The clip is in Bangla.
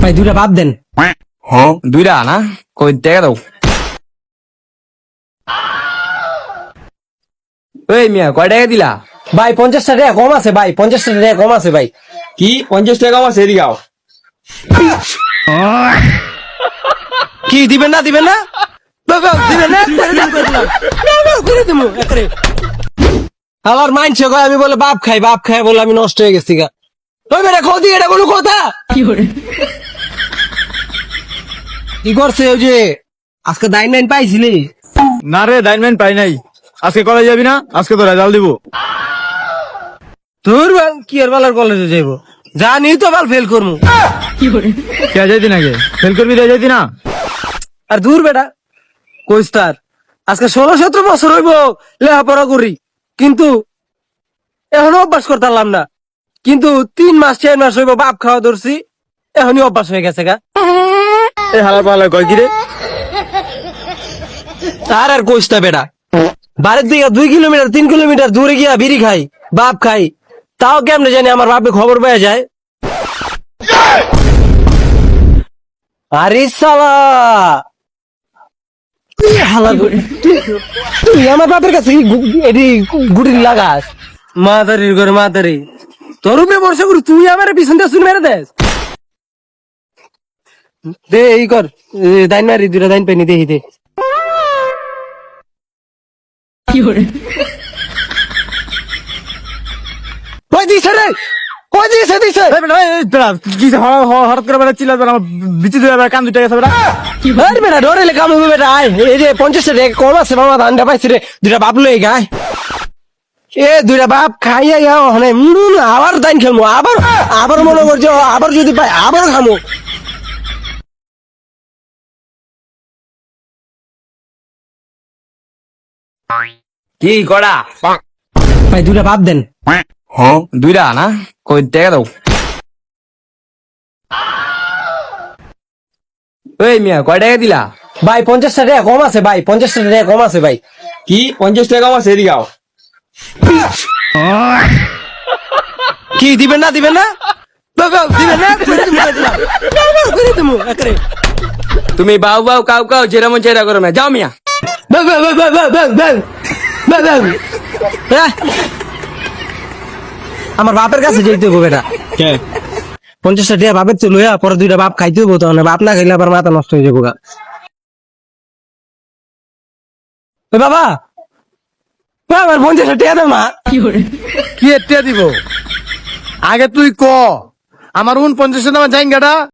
ভাই দুইটা বাদ দেন। হ্যাঁ দুইটা না কই টাকা দাও। ওই মিয়া কয় টাকা দিলা? ভাই 50 টাকা কম আছে ভাই, 50 টাকা কম আছে ভাই। কি 50 টাকা আমার এদিকে আও। কি দিবেন না দিবেন না দিবেন না করে দিমু একরে। আমার মাইন্ডসে কয় আমি বলে বাপ খাই বলে আমি নষ্ট হয়ে গেছি গা। ওই বেটা খোদি এটা কোনো কথা কি করছে ওই যে আজকে 9 পাইছিলি? না রে ডাইনম্যান পাই নাই। আজকে কলেজ যাবি না? আজকে তো রেজাল্ট দিব। তোর বাল কি আর বালার কলেজে যাইব, জানি তো বাল ফেল করমু। কে যাইতি নাকি? ফেল করবি রে যাইতি না? আর দূর বেটা কইস তার আজকে 16-17 বছর হইব লেখাপড়া করি, কিন্তু এখনো অভ্যাস করতে পারলাম না। কিন্তু 3 মাস 4 মাস হইব বাপ খাওয়া ধরছি, এখনই অভ্যাস হয়ে গেছে গা। এই হালার পালা কয় কি রে? তার আর কইস না বেটা, বাড়ির দিকে 2 কিলোমিটার 3 কিলোমিটার দূরে গিয়া বিড়ি খাই, বাপ খাই, তাও কেমনে জানি আমার বাপে খবর পেয়ে যায়। আরে শালা তুই আমার বাপের কাছে এটি গুটি লাগাস? মাদারির ঘরে মাদারি তোর উপরে বর্ষা করি, তুই আমার পিছন দিয়ে শুনে মেরে দেস। দে এই কর দাইন মারি, 2টা দাইন পেনি দেখি দে। কই দিছে রে, কই দিছে দিছে? হঠাৎ করে বেড়া চিল্লা আমার বিচি দিয়ে কান দুইটা গেছে বেড়া। আরে বেটা ডরেলে কাম হবে বেটা। আয় এই যে 50 টাকা কম আছে মামা, ধানটা পাইছি রে, 2টা বাপ লই গায়। এ 2টা বাপ খাইয়া যাও মানে আবার দাইন খেলবো, আবার মনে করছে আবার যদি পাই আবার খামো। কি কড়া? ভাই 2টা বাদ দেন। হ্যাঁ দুইটা না কই টাকা দাও। ওই মিয়া কয় টাকা দিলা? ভাই 50 টাকা কম আছে ভাই, 50 টাকা কম আছে ভাই। কি 50 টাকা আমার এদিকে আও। কি দিবেন না দিবেন না দিবেন না করে দিমু একরে। তুমি বাউ বাউ কাউ কাউ যেরকম চেরা করো না, যাও মিয়া। আমার বাপের কাছে যেতে হবে বেটা। 50 টাকা বাপের তো লইয়া পরে 2টা বাপ খাইতে হবো, তখন বাপ না খাইলে আবার মাথা নষ্ট হয়ে যাবো গা। বাবা আমার 50 টাকা দাও না। কি এটিয়া দিব? আগে তুই ক আমার 49 দামে জাইঙ্গাটা